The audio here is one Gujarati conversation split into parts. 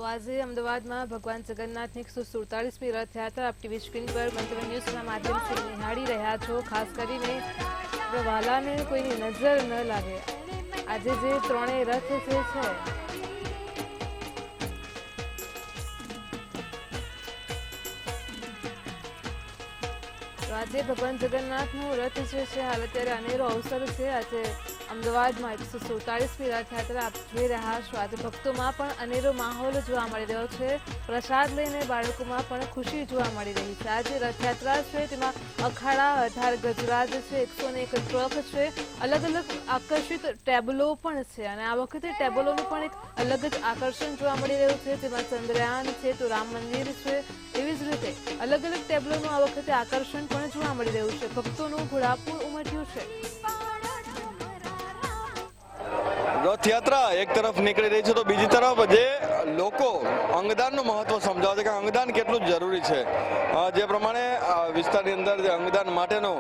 આજે અમદાવાદમાં ભગવાન જગન્નાથની 147મી રથયાત્રા આપ ટીવી સ્ક્રીન પર મંતવ્ય ન્યૂઝના માધ્યમથી નિહાળી રહ્યા છો। ખાસ કરીને વાલાને કોઈની નજર ન લાગે, આજે જે ત્રણેય રથ જે છે આજે ભગવાન જગન્નાથનું રથ જે છે હાલ અત્યારે અનેરો અવસર છે। આજે અમદાવાદમાં 147મી રથયાત્રા આપ જોઈ રહ્યા છો। આજે ભક્તોમાં પણ અનેરો માહોલ જોવા મળી રહ્યો છે। પ્રસાદ લઈને બાળકોમાં પણ ખુશી જોવા મળી રહી છે। આજે રથયાત્રા છે તેમાં અખાડા 18 ગજરાજ છે, 101 ટ્રક છે, અલગ અલગ આકર્ષિત ટેબલો પણ છે અને આ વખતે ટેબલોનું પણ એક અલગ જ આકર્ષણ જોવા મળી રહ્યું છે। તેમાં ચંદ્રયાન છે તો રામ મંદિર છે, એવી જ રીતે અલગ અલગ ટેબલોનું આ વખતે આકર્ષણ પણ જોવા મળી રહ્યું છે। ભક્તોનું ઘોડાપુર ઉમટ્યું છે। રથયાત્રા એક તરફ નીકળી રહી છે તો બીજી તરફ જે લોકો અંગદાનનું મહત્વ સમજાવે છે કે અંગદાન કેટલું જરૂરી છે। જે પ્રમાણે વિસ્તારની અંદર જે અંગદાન માટેનો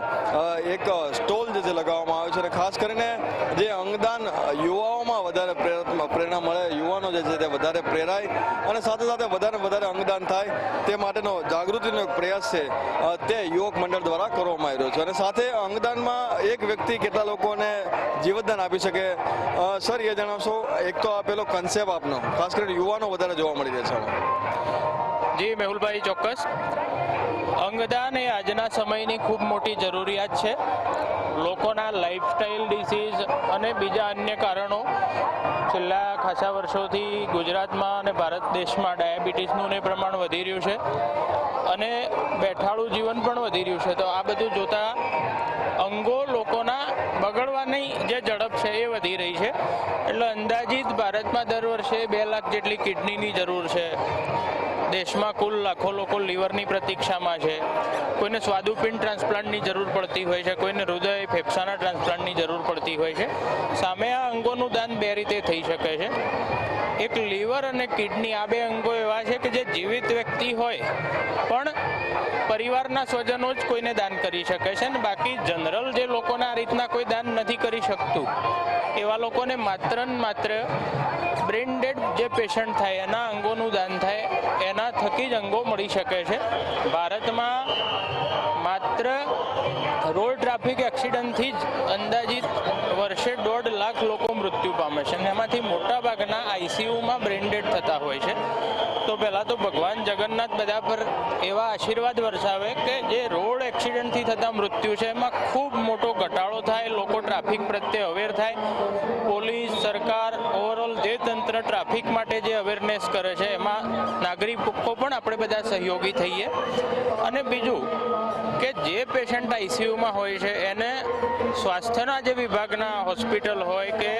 એક સ્ટોલ જે લગાવવામાં આવ્યો છે અને ખાસ કરીને જે અંગદાન યુવાઓમાં વધારે પ્રેરણા મળે, યુવાનો જે છે તે વધારે પ્રેરાય અને સાથે સાથે વધારે અંગદાન થાય તે માટેનો જાગૃતિનો એક પ્રયાસ છે તે યુવક મંડળ દ્વારા કરવામાં આવી રહ્યો છે। અને સાથે અંગદાનમાં એક વ્યક્તિ કેટલા લોકોને જીવતદાન આપી શકે, સર એ જણાવશો? એક તો આ પેલો કન્સેપ્ટ આપનો ખાસ કરીને યુવાનો વધારે જોવા મળી રહે છે। જી મેહુલભાઈ, ચોક્કસ અંગદાન એ આજના સમયની ખૂબ મોટી જરૂરિયાત છે। લોકોના લાઈફસ્ટાઈલ ડિસીઝ અને બીજા અન્ય કારણો છેલ્લા ખાસા વર્ષોથી ગુજરાતમાં અને ભારત દેશમાં ડાયાબિટીસનું પ્રમાણ વધી રહ્યું છે અને બેઠાડું જીવન પણ વધી રહ્યું છે। તો આ બધું જોતા અંગો લોકોના બગડવાની જે ઝડપ છે એ વધી રહી છે। એટલે અંદાજિત ભારતમાં દર વર્ષે 2 લાખ જેટલી કિડનીની જરૂર છે। દેશમાં કુલ લાખો લોકો લીવરની પ્રતીક્ષામાં છે। કોઈને સ્વાદુપિંડ ટ્રાન્સપ્લાન્ટની જરૂર પડતી હોય છે, કોઈને હૃદય ફેફસાના ટ્રાન્સપ્લાન્ટની જરૂર પડતી હોય છે। સામે આ અંગોનું દાન 2 રીતે થઈ શકે છે। એક લીવર અને કિડની, આ 2 અંગો એવા છે કે જે જીવિત વ્યક્તિ હોય પણ પરિવારના સ્વજનો જ કોઈને દાન કરી શકે છે અને બાકી જનરલ જે લોકોને આ રીતના કોઈ દાન નથી કરી શકતું એવા લોકોને માત્ર ને માત્ર બ્રેન ડેડ જે પેશન્ટ થાય એના અંગોનું દાન થાય, એના થકી જ અંગો મળી શકે છે। ભારતમાં માત્ર રોડ ટ્રાફિક એક્સિડન્ટથી જ અંદાજિત વર્ષે 1.5 લાખ લોકો મૃત્યુ પામે છે અને એમાંથી મોટાભાગના આઈસીયુમાં બ્રેન ડેડ થતા હોય છે। તો પહેલાં તો ભગવાન જગન્નાથ બધા પર એવા આશીર્વાદ વરસાવે કે જે રોડ એક્સિડન્ટથી થતા મૃત્યુ છે એમાં ખૂબ મોટો ઘટાડો થાય, લોકો ટ્રાફિક પ્રત્યે અવેર થાય, પોલીસ, સરકાર, ઓવરઓલ જે તંત્ર ટ્રાફિક માટે જે અવેરનેસ કરે છે એમાં નાગરિકો પણ આપણે બધા સહયોગી થઈએ। અને બીજું કે જે પેશન્ટ આઈસીયુમાં હોય છે એને સ્વાસ્થ્યના જે વિભાગના હોસ્પિટલ હોય કે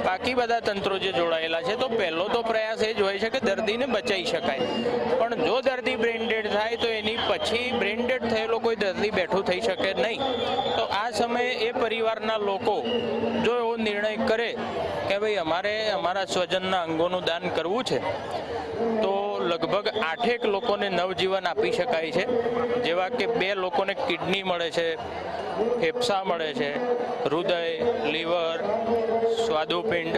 બાકી બધા તંત્રો જે જોડાયેલા છે તો પહેલો તો પ્રયાસ એ જ હોય છે કે દર્દીને બચાવી શકાય। પણ જો દર્દી બ્રેન ડેડ થાય તો એની પછી બ્રેન ડેડ થયેલો કોઈ દર્દી બેઠું થઈ શકે નહીં। તો આ સમયે એ પરિવારના લોકો જો એવો નિર્ણય કરે કે ભાઈ અમારે અમારા સ્વજનના અંગોનું દાન કરવું છે તો લગભગ 8 લોકોને નવજીવન આપી શકાય છે। જેવા કે 2 લોકોને કિડની મળે છે, ફેફસા મળે છે, હૃદય, લીવર, સ્વાદુપિંડ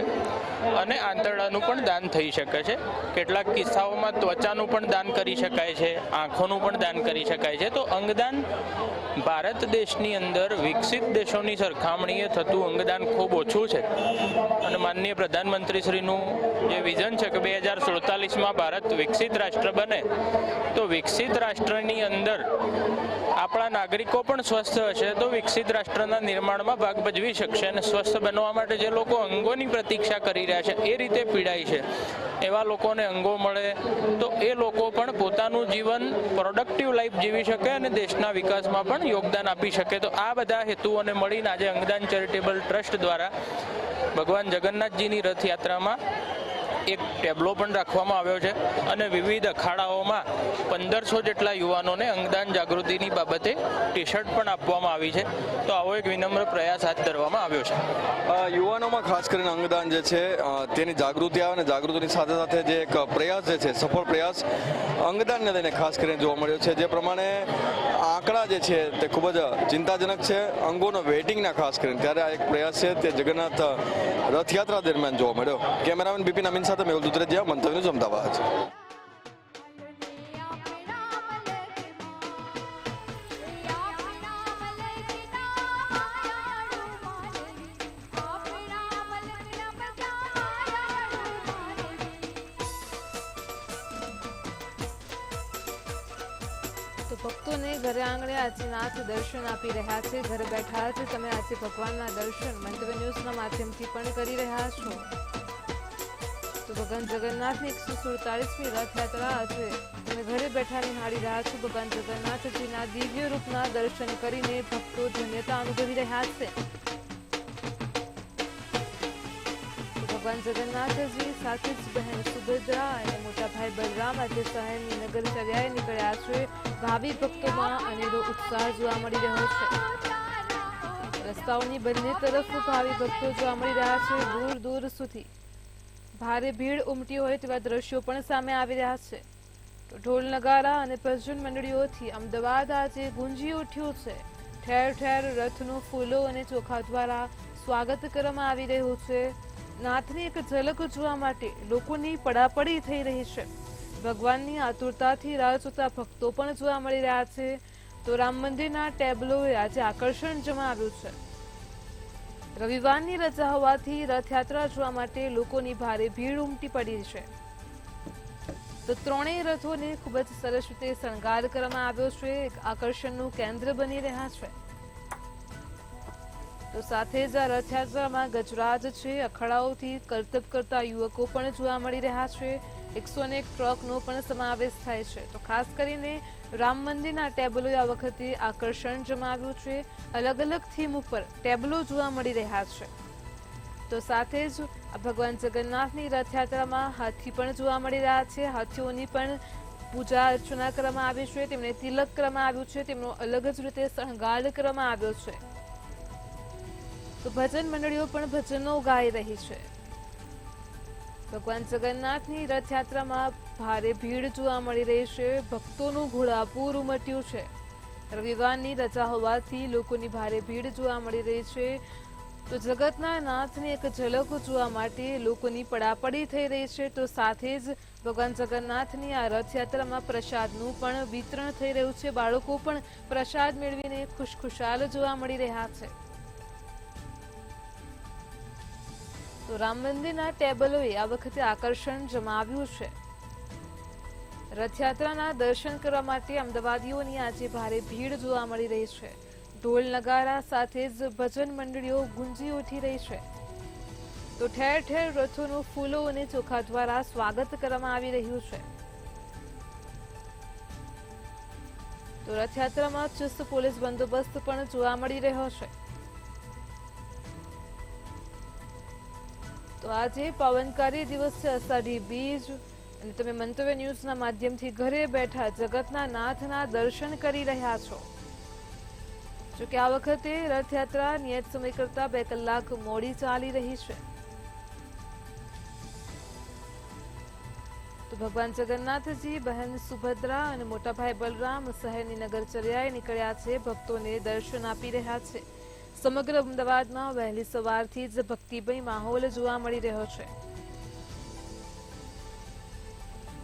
અને આંતરડાનું પણ દાન થઈ શકે છે। કેટલાક કિસ્સાઓમાં ત્વચાનું પણ દાન કરી શકાય છે, આંખોનું પણ દાન કરી શકાય છે। તો અંગદાન ભારત દેશની અંદર વિકસિત દેશોની સરખામણીએ થતું અંગદાન ખૂબ ઓછું છે અને માનનીય પ્રધાનમંત્રીશ્રીનું જે વિઝન છે કે 2047માં ભારત વિકસિત રાષ્ટ્ર બને તો વિકસિત રાષ્ટ્રની અંદર આપણા નાગરિકો પણ સ્વસ્થ હશે તો વિકસિત રાષ્ટ્રના નિર્માણમાં ભાગ ભજવી શકશે। અને સ્વસ્થ બનવા માટે જે લોકો અંગોની પ્રતીક્ષા કરી રહ્યા છે, એ રીતે પીડાય છે, એવા લોકોને અંગો મળે તો એ લોકો પણ પોતાનું જીવન પ્રોડક્ટિવ લાઈફ જીવી શકે અને દેશના વિકાસમાં પણ યોગદાન આપી શકે। તો આ બધા હેતુઓને મળીને આજે અંગદાન ચેરિટેબલ ટ્રસ્ટ દ્વારા ભગવાન જગન્નાથજીની રથયાત્રામાં એક ટેબલો પણ રાખવામાં આવ્યો છે અને વિવિધ અખાડાઓમાં 1500 જેટલા યુવાનોને અંગદાન જાગૃતિની બાબતે ટી-શર્ટ પણ આપવામાં આવી છે। તો આવો એક વિનમ્ર પ્રયાસ હાથ ધરવામાં આવ્યો છે। યુવાનોમાં ખાસ કરીને અંગદાન જે છે તેની જાગૃતિ આવે અને જાગૃતિની સાથે સાથે જે એક પ્રયાસ જે છે, સફળ પ્રયાસ અંગદાનને લઈને ખાસ કરીને જોવા મળ્યો છે। જે પ્રમાણે આંકડા જે છે તે ખૂબ જ ચિંતાજનક છે અંગોનો વેઇટિંગના ખાસ કરીને, ત્યારે આ એક પ્રયાસ છે તે જગન્નાથ રથયાત્રા દરમિયાન જોવા મળ્યો। કેમેરામેન બિપિન અમીન સાથે સાથે મેહુલ દુધરેજિયા, મંતવ્ય ન્યૂઝ, અમદાવાદ. તો ભક્તોને ઘરે આંગણે આજે નાથ દર્શન આપી રહ્યા છે. ઘરે બેઠા જ તમે આજે ભગવાનના દર્શન મંતવ્ય ન્યૂઝના માધ્યમથી પણ કરી રહ્યા છો. તો ભગવાન જગન્નાથની 147મી રથયાત્રા આજે તમે ઘરે બેઠા નિહાળી રહ્યા છો. ભગવાન જગન્નાથજીના દિવ્ય રૂપના દર્શન કરીને ભક્તો ધન્યતા અનુભવી રહ્યા છે. ભગવાન જગન્નાથજી સાથે જ બહેન સુભદ્રા અને મોટા ભાઈ બલરામ આજે શહેરની નગરચર્યાએ નીકળ્યા છે. ભાવિ ભક્તોમાં અનેરો ઉત્સાહ જોવા મળી રહ્યો છે. રસ્તાઓની બંને તરફ ભાવિ ભક્તો જોવા મળી રહ્યા છે. દૂર દૂર સુધી ભારે ભીડ ઉમટી હોય તેવા દ્રશ્યો પણ સામે આવી રહ્યા છે. તો ઢોલ નગારા અને ભજન મંડળીઓથી અમદાવાદ આજે ગુંજી ઉઠ્યું છે. ઠેર ઠેર રથનું ફૂલો અને ચોખા દ્વારા સ્વાગત કરવામાં આવી રહ્યું છે. નાથની એક ઝલક જોવા માટે લોકોની પડાપડી થઈ રહી છે. ભગવાનની આતુરતાથી રાહ જોતા ભક્તો પણ જોવા મળી રહ્યા છે. તો રામ મંદિરના ટેબ્લોએ આજે આકર્ષણ જમાવ્યું છે. રવિવારની રજા હોવાથી રથયાત્રા જોવા માટે લોકોની ભારે ભીડ ઉમટી પડી છે. તો ત્રણેય રથોને ખૂબ જ સરસ રીતે શણગાર કરવામાં આવ્યો છે. એક આકર્ષણનું કેન્દ્ર બની રહ્યા છે. તો સાથે જ આ રથયાત્રામાં ગજરાજ છે. અખાડાઓથી કરતબ કરતા યુવકો પણ જોવા મળી રહ્યા છે. 101 ટ્રકનો પણ સમાવેશ થાય છે. તો ખાસ કરીને રામ મંદિરના ટેબલોએ આ વખતે આકર્ષણ જમાવ્યું છે. અલગ અલગ થીમ ઉપર ટેબલો જોવા મળી રહ્યા છે. તો સાથે જ આ ભગવાન જગન્નાથની રથયાત્રામાં હાથી પણ જોવા મળી રહ્યા છે. હાથીઓની પણ પૂજા અર્ચના કરવામાં આવી છે. તેમને તિલક કરવામાં આવ્યું છે. તેમનો અલગ જ રીતે શણગાર કરવામાં આવ્યો છે. તો ભજન મંડળીઓ પણ ભજનો ગાઈ રહી છે. ભગવાન જગન્નાથની રથયાત્રામાં ભારે ભીડ જોવા મળી રહી છે. ભક્તોનું ઘોડાપૂર ઉમટ્યું છે. રવિવારની રજા હોવાથી લોકોની ભારે ભીડ જોવા મળી રહી છે. તો જગતના નાથની એક ઝલક જોવા માટે લોકોની પડાપડી થઈ રહી છે. તો સાથે જ ભગવાન જગન્નાથની આ રથયાત્રામાં પ્રસાદનું પણ વિતરણ થઈ રહ્યું છે. બાળકો પણ પ્રસાદ મેળવીને ખુશખુશાલ જોવા મળી રહ્યા છે. તો રામ મંદિરના ટેબલોએ આ વખતે આકર્ષણ જમાવ્યું છે. રથયાત્રાના દર્શન કરવા માટે અમદાવાદીઓની આજે ભારે ભીડ જોવા મળી રહી છે. ઢોલ નગારા સાથે જ ભજન મંડળીઓ ગુંજી ઉઠી રહી છે. તો ઠેર ઠેર રથોનું ફૂલો અને ચોખા દ્વારા સ્વાગત કરવામાં આવી રહ્યું છે. તો રથયાત્રામાં ચુસ્ત પોલીસ બંદોબસ્ત પણ જોવા મળી રહ્યો છે. તો આજે પાવનકારી દિવસ છે, અષાઢી બીજ, અને તમે મંતવ્ય ન્યૂઝના માધ્યમથી ઘરે બેઠા જગતના નાથના દર્શન કરી રહ્યા છો. જો કે આ વખતે રથયાત્રા નિયત સમય કરતા 2 કલાક મોડી ચાલી રહી છે. તો ભગવાન જગન્નાથજી, બહેન સુભદ્રા અને મોટાભાઈ બલરામ શહેરની નગરચર્યાએ નીકળ્યા છે. ભક્તોને દર્શન આપી રહ્યા છે. સમગ્ર અમદાવાદમાં વહેલી સવારથી જ ભક્તિમય માહોલ જોવા મળી રહ્યો છે.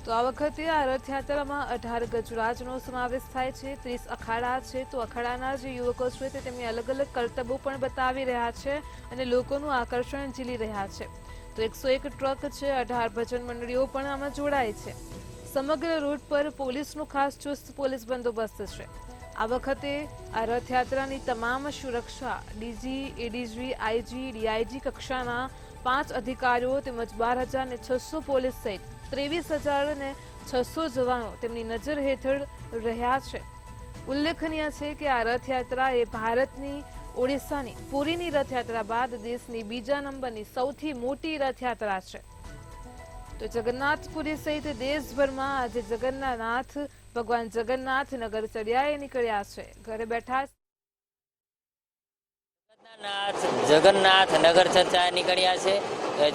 તો આ વખતે આ રથયાત્રામાં 18 ગજરાજનો સમાવેશ થાય છે. 30 અખાડા છે. તો અખાડાના જે યુવકો છે તે તેમની અલગ અલગ કરતબો પણ બતાવી રહ્યા છે અને લોકોનું આકર્ષણ ઝીલી રહ્યા છે. તો 101 ટ્રક છે. 18 ભજન મંડળીઓ પણ આમાં જોડાય છે. સમગ્ર રૂટ પર પોલીસનું ખાસ ચુસ્ત પોલીસ બંદોબસ્ત છે. આ વખતે આ રથયાત્રાની તમામ સુરક્ષા ડીજી, એડીજી, આઈજી, ડીઆઈજી કક્ષાના 5 અધિકારીઓ તેમજ 12,600 પોલીસ સહિત 23,600 જવાનો તેમની નજર હેઠળ રહ્યા છે. ઉલ્લેખનીય છે કે આ રથયાત્રા એ ભારતની ઓડિશાની પુરીની રથયાત્રા બાદ દેશની બીજા નંબરની સૌથી મોટી રથયાત્રા છે. તો જગન્નાથપુરી સહિત દેશભરમાં આજે જગન્નાથ ભગવાન જગન્નાથ નગરચર્યાએ નીકળ્યા છે. ઘરે બેઠા જગન્નાથ નગરચર્યાએ નીકળ્યા છે.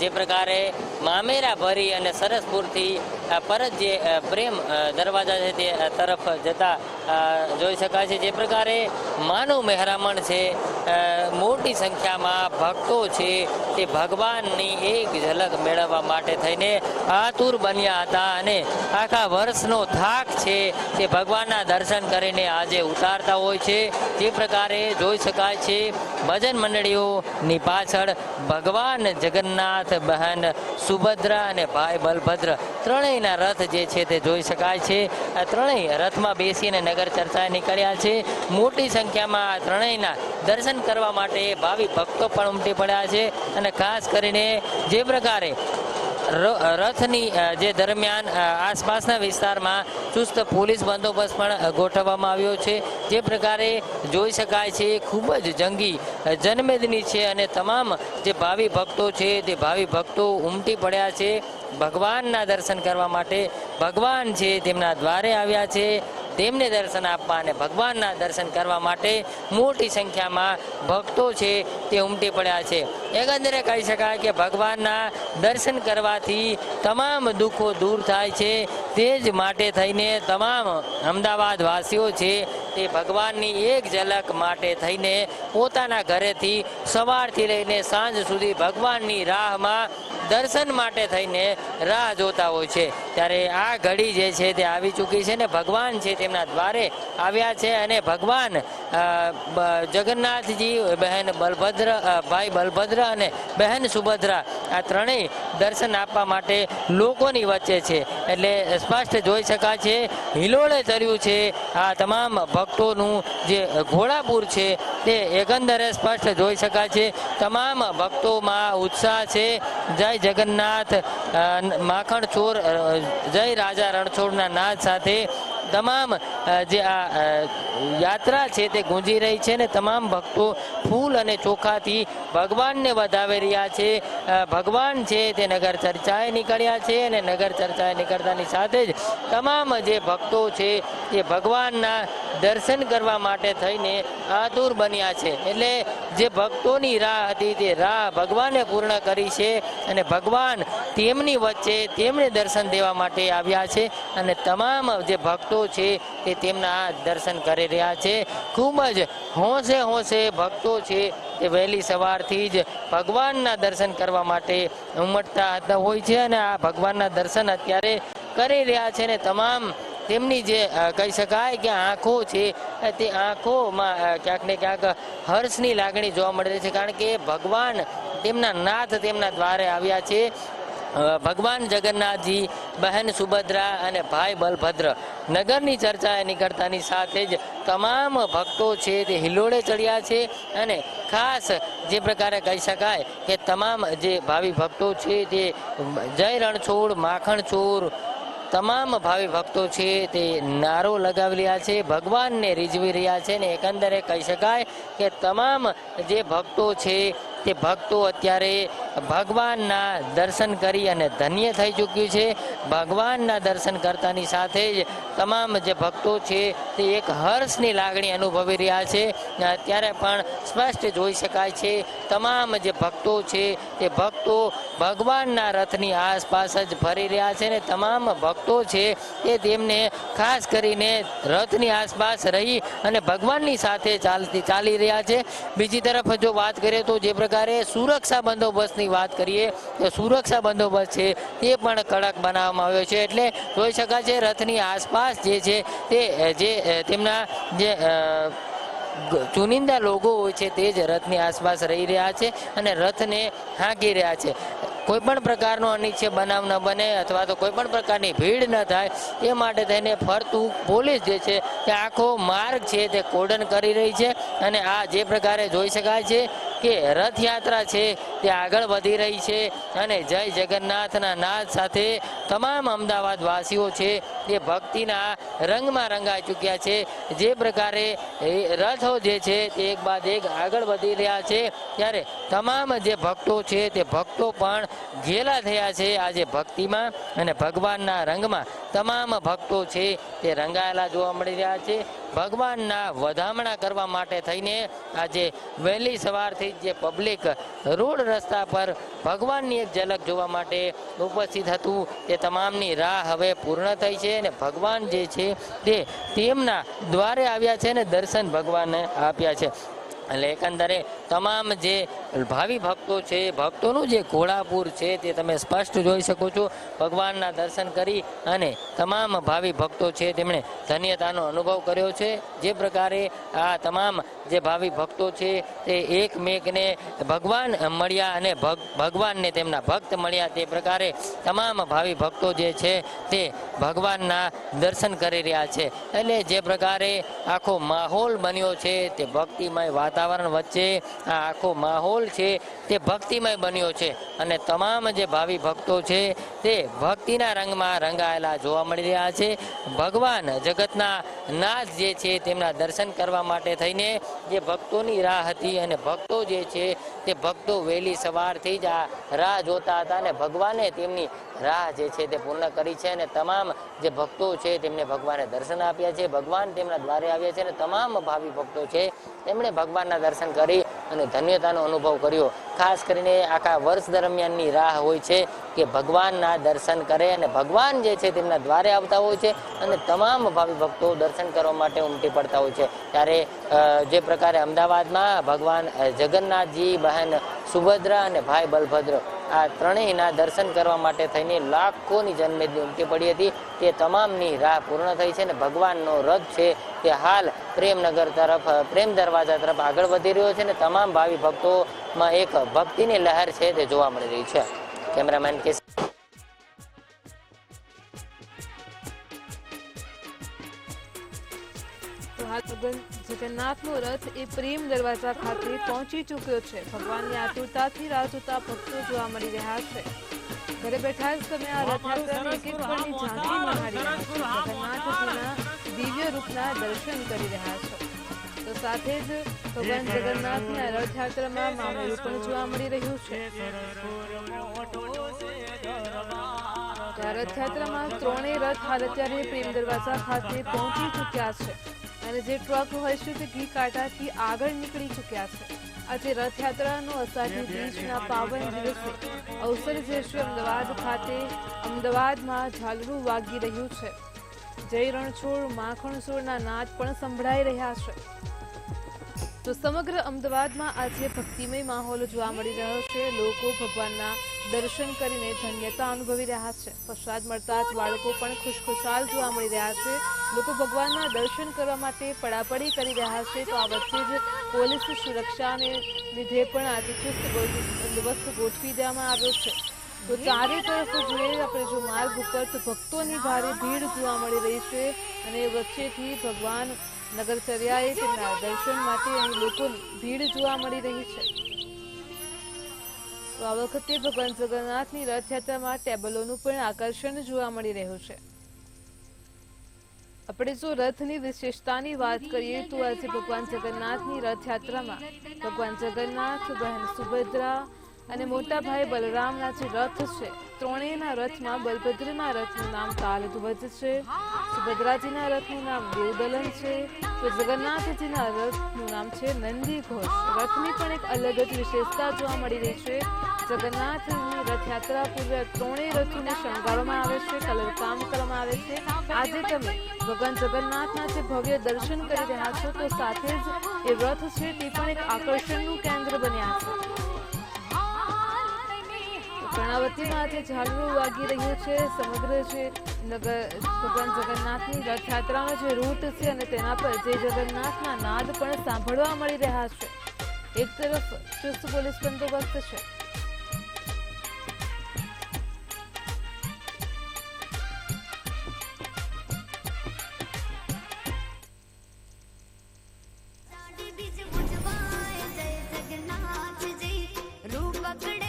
જે પ્રકારે મામેરા ભરી અને સરસપુરથી પરત જે પ્રેમ દરવાજા છે તે તરફ જતા જોઈ શકાય છે. જે પ્રકારે માનવ મહેરામણ છે, મોટી સંખ્યામાં ભક્તો છે તે ભગવાનની એક ઝલક મેળવવા માટે થઈને આતુર બન્યા હતા અને આખા વર્ષનો થાક છે તે ભગવાનના દર્શન કરીને આજે ઉતારતા હોય છે. જે પ્રકારે જોઈ શકાય છે ભજન મંડળીઓની પાછળ ભગવાન જગન્નાથ, બહેન સુભદ્રા અને ભાઈ બલભદ્ર ત્રણેયના રથ જે છે તે જોઈ શકાય છે. આ ત્રણેય રથમાં બેસીને નગર ચર્ચાએ નીકળ્યા છે. મોટી સંખ્યામાં આ ત્રણેયના દર્શન કરવા માટે ભાવિ ભક્તો પણ ઉમટી પડ્યા છે અને ખાસ કરીને જે પ્રકારે રથની જે દરમિયાન આસપાસના વિસ્તારમાં ચુસ્ત પોલીસ બંદોબસ્ત પણ ગોઠવવામાં આવ્યો છે. જે પ્રકારે જોઈ શકાય છે ખૂબ જ જંગી જનમેદની છે અને તમામ જે ભાવિ ભક્તો છે તે ભાવિ ભક્તો ઉમટી પડ્યા છે ભગવાનના દર્શન કરવા માટે. ભગવાન છે તેમના દ્વારે આવ્યા છે, તેમને દર્શન આપવા અને ભગવાનના દર્શન કરવા માટે મોટી સંખ્યામાં ભક્તો છે તે ઉમટી પડ્યા છે. એકંદરે કહી શકાય કે ભગવાનના દર્શન કરવાથી તમામ દુઃખો દૂર થાય છે. તે જ માટે થઈને તમામ અમદાવાદ વાસીઓ છે તે ભગવાનની એક ઝલક માટે થઈને પોતાના ઘરેથી સવારથી લઈને સાંજ સુધી ભગવાનની રાહમાં દર્શન માટે થઈને રાહ જોતા હોય છે. ત્યારે આ ઘડી જે છે તે આવી ચૂકી છે ને ભગવાન છે તેમના દ્વારે આવ્યા છે અને ભગવાન જગન્નાથજી, બહેન બલભદ્ર, ભાઈ બલભદ્ર અને બહેન સુભદ્રા આ ત્રણેય દર્શન આપવા માટે લોકોની વચ્ચે છે. એટલે સ્પષ્ટ જોઈ શકાય છે હિલોળે ચર્યું છે આ તમામ ભક્તોનું જે ઘોડાપુર છે તે એકંદરે સ્પષ્ટ જોઈ શકાય છે. તમામ ભક્તોમાં ઉત્સાહ છે. જય જગન્નાથ, માખણ ચોર, જય રાજા રણછોડના નાદ સાથે તમામ જે આ યાત્રા છે તે ગુંજી રહી છે ને તમામ ભક્તો ફૂલ અને ચોખાથી ભગવાનને વધાવી રહ્યા છે. ભગવાન છે તે નગર ચર્ચાએ નીકળ્યા છે અને નગર ચર્ચાએ નીકળતાની સાથે જ તમામ જે ભક્તો છે તે ભગવાનના દર્શન કરવા માટે થઈને આતુર બન્યા છે. એટલે જે ભક્તોની રાહ હતી તે રાહ ભગવાને પૂર્ણ કરી છે અને ભગવાન તેમની વચ્ચે તેમને દર્શન દેવા માટે આવ્યા છે અને તમામ જે ભક્તો છે તે તેમના દર્શન કરી રહ્યા છે. ખૂબ જ હોંશે ભક્તો છે તે વહેલી સવારથી જ ભગવાનના દર્શન કરવા માટે ઉમટતા હોય છે અને આ ભગવાનના દર્શન અત્યારે કરી રહ્યા છે ને તમામ તેમની જે કહી શકાય કે આંખો છે તે આંખોમાં ક્યાંક ને ક્યાંક હર્ષની લાગણી જોવા મળી રહી છે. કારણ કે ભગવાન તેમના નાથ તેમના દ્વારે આવ્યા છે. ભગવાન જગન્નાથજી, બહેન સુભદ્રા અને ભાઈ બલભદ્ર નગરની ચર્ચાએ નીકળતાની સાથે જ તમામ ભક્તો છે તે હિલોળે ચડ્યા છે અને ખાસ જે પ્રકારે કહી શકાય કે તમામ જે ભાવિ ભક્તો છે તે જય રણછોડ, માખણ ચોર તમામ ભાવિ ભક્તો છે તે નારો લગાવી રહ્યા છે, ભગવાનને રીઝવી રહ્યા છે ને એકંદરે કહી શકાય કે તમામ જે ભક્તો છે તે ભક્તો અત્યારે ભગવાનના દર્શન કરી અને ધન્ય થઈ ચૂક્યું છે. ભગવાનના દર્શન કરતાની સાથે જ તમામ જે ભક્તો છે તે એક હર્ષની લાગણી અનુભવી રહ્યા છે. અત્યારે પણ સ્પષ્ટ જોઈ શકાય છે તમામ જે ભક્તો છે તે ભક્તો ભગવાનના રથની આસપાસ જ ફરી રહ્યા છે ને તમામ ભક્તો છે તે તેમને ખાસ કરીને રથની આસપાસ રહી અને ભગવાનની સાથે ચાલી રહ્યા છે. બીજી તરફ જો વાત કરીએ તો જે પ્રકારે સુરક્ષા બંદોબસ્તની વાત કરીએ તો સુરક્ષા બંદોબસ્ત છે તે પણ કડક બનાવવામાં આવ્યો છે. એટલે જોઈ શકાય છે રથની આસપાસ જે છે તે જે તેમના જે ચુનિંદા લોકો હોય છે તે જ રથની આસપાસ રહી રહ્યા છે અને રથને હાંકી રહ્યા છે. કોઈ પણ પ્રકારનો અનિચ્છનીય બનાવ ન બને અથવા તો કોઈ પણ પ્રકારની ભીડ ન થાય તે માટે થઈને ફરતું પોલીસ જે છે તે આખો માર્ગ છે તે કોર્ડન કરી રહી છે અને આ જે પ્રકારે જોઈ શકાય છે કે રથયાત્રા છે તે આગળ વધી રહી છે અને જય જગન્નાથના નાદ સાથે તમામ અમદાવાદ વાસીઓ છે એ ભક્તિના રંગમાં રંગાઈ ચૂક્યા છે। જે પ્રકારે રથો જે છે તે એક બાદ એક આગળ વધી રહ્યા છે, ત્યારે તમામ જે ભક્તો છે તે ભક્તો પણ ઘેલા થયા છે આજે ભક્તિમાં અને ભગવાનના રંગમાં। તમામ ભક્તો છે તે રંગાયેલા જોવા મળી રહ્યા છે। ભગવાનના વધામણા કરવા માટે થઈને આજે વહેલી સવારથી જે પબ્લિક રોડ રસ્તા પર ભગવાનની એક ઝલક જોવા માટે ઉપસ્થિત હતું તે તમામની રાહ હવે પૂર્ણ થઈ છે અને ભગવાન જે છે તે તેમના દ્વારે આવ્યા છે અને દર્શન ભગવાનને આપ્યા છે। એટલે એકંદરે તમામ જે ભાવિ ભક્તો છે, ભક્તોનું જે ઘોડાપુર છે તે તમે સ્પષ્ટ જોઈ શકો છો। ભગવાનના દર્શન કરી અને તમામ ભાવિ ભક્તો છે તેમણે ધન્યતાનો અનુભવ કર્યો છે। જે પ્રકારે આ તમામ જે ભાવિ ભક્તો છે તે એકમેકને ભગવાન મળ્યા અને ભગવાનને તેમના ભક્ત મળ્યા, તે પ્રકારે તમામ ભાવિ ભક્તો જે છે તે ભગવાનના દર્શન કરી રહ્યા છે। એટલે જે પ્રકારે આખો માહોલ બન્યો છે તે ભક્તિમય વાતાવરણ વચ્ચે આ આખો માહોલ છે તે ભક્તિમય બન્યો છે અને તમામ જે ભાવિ ભક્તો છે તે ભક્તિના રંગમાં રંગાયેલા જોવા મળી રહ્યા છે। ભગવાન જગતના નાથ જે છે તેમના દર્શન કરવા માટે થઈને જે ભક્તોની રાહ હતી અને ભક્તો જે છે તે ભક્તો વહેલી સવારથી જ આ રાહ જોતા હતા અને ભગવાને તેમની રાહ જે છે તે પૂર્ણ કરી છે અને તમામ જે ભક્તો છે તેમને ભગવાને દર્શન આપ્યા છે। ભગવાન તેમના દ્વારે આવ્યા છે અને તમામ ભાવિ ભક્તો છે તેમણે ભગવાનના દર્શન કરી અને ધન્યતાનો અનુભવ કર્યો। ખાસ કરીને આખા વર્ષ દરમિયાનની રાહ હોય છે કે ભગવાનના દર્શન કરે અને ભગવાન જે છે તેમના દ્વારે આવતા હોય છે અને તમામ ભાવિ ભક્તો દર્શન કરવા માટે ઉમટી પડતા હોય છે। ત્યારે જે પ્રકારે અમદાવાદમાં ભગવાન જગન્નાથજી, બહેન સુભદ્રા અને ભાઈ બલભદ્ર આ ત્રણેયના દર્શન કરવા માટે થઈને લાખોની જનમેદની ઉમટી પડી હતી, તે તમામની રાહ પૂર્ણ થઈ છે અને ભગવાનનો રથ છે તે હાલ પ્રેમનગર તરફ, પ્રેમ દરવાજા તરફ આગળ વધી રહ્યો છે અને તમામ ભાવિ ભક્તોમાં એક ભક્તિની લહેર છે તે જોવા મળી રહી છે। કેમેરામેન કે જગન્નાથનો રથ એ પ્રેમ દરવાજા ખાતે પહોંચી ચૂક્યો છે। ભગવાનની આતુરતાથી રાહ જોતા ભક્તો જોવા મળી રહ્યા છે। ઘરે બેઠા જ તમે આ રથયાત્રાની એક એક પળની ઝાંખી નિહાળી રહ્યા છો। જગન્નાથજીના દિવ્ય રૂપના દર્શન કરી રહ્યા છો। તો સાથે જ ભગવાન જગન્નાથની આ રથયાત્રામાં મામેરું પણ જોવા મળી રહ્યું છે। રથયાત્રામાં ત્રણેય રથ હાલ અત્યારે પ્રેમ દરવાજા ખાતે પહોંચી ચૂક્યા છે અને જે ટ્રક હોય છે તે ઘી કાંટાથી આગળ નીકળી ચૂક્યા છે। આજે રથયાત્રાનો અષાઢી બીજના પાવન દિવસે અવસર જે છે અમદાવાદમાં ઝાલરું વાગી રહ્યું છે। જય રણછોડ, માખણ છોડના નાદ પણ સંભળાઈ રહ્યા છે। તો સમગ્ર અમદાવાદમાં આજે ભક્તિમય માહોલ જોવા મળી રહ્યો છે। લોકો ભગવાનના દર્શન કરીને ધન્યતા અનુભવી રહ્યા છે। પ્રસાદ મળતા જ બાળકો પણ ખુશખુશાલ જોવા મળી રહ્યા છે। લોકો ભગવાનના દર્શન કરવા માટે પડાપડી કરી રહ્યા છે। તો આ વચ્ચે જ પોલીસ સુરક્ષાને લીધે પણ આજે ચુસ્ત બંદોબસ્ત ગોઠવી દેવામાં આવ્યો છે। તો ચારે તરફ જોઈએ આપણે જો માર્ગ ઉપર તો ભક્તોની ભારે ભીડ જોવા મળી રહી છે અને વચ્ચેથી ભગવાન નગરચર્યાએ તેમના દર્શન માટે અહીં લોકોની ભીડ જોવા મળી રહી છે। તો આ વખતે ભગવાન જગન્નાથની રથયાત્રામાં ટેબલોનું પણ આકર્ષણ જોવા મળી રહ્યું છે। આપણે જો રથની વિશેષતાની વાત કરીએ તો આજે ભગવાન જગન્નાથની રથયાત્રામાં ભગવાન જગન્નાથ, બહેન સુભદ્રા અને મોટા ભાઈ બલરામના જે રથ છે, ત્રણેયના રથમાં બલભદ્રના રથનું નામ તાલધ્વજ છે, સુભદ્રાજીના રથનું નામ દેવદલન છે, તો જગન્નાથજીના રથનું નામ છે નંદી ઘોષ। રથની પણ એક અલગ જ વિશેષતા જોવા મળી રહી છે। જગન્નાથની રથયાત્રા પૂર્વે ત્રણેય રથોને શણગારવામાં આવે છે, કલરકામ કરવામાં આવે છે। આજે તમે ભગવાન જગન્નાથના જે ભવ્ય દર્શન કરી રહ્યા છો તો સાથે જ એ રથ છે તે પણ એક આકર્ષણનું કેન્દ્ર બન્યા છે। કર્ણાવતીમાં આજે ઝાલરું વાગી રહ્યું છે। સમગ્ર જે ભગવાન જગન્નાથની રથયાત્રાનો જે રૂટ છે અને તેના પર જય જગન્નાથના નાદ પણ સાંભળવા મળી રહ્યા છે। એક તરફ ચુસ્ત પોલીસ બંદોબસ્ત છે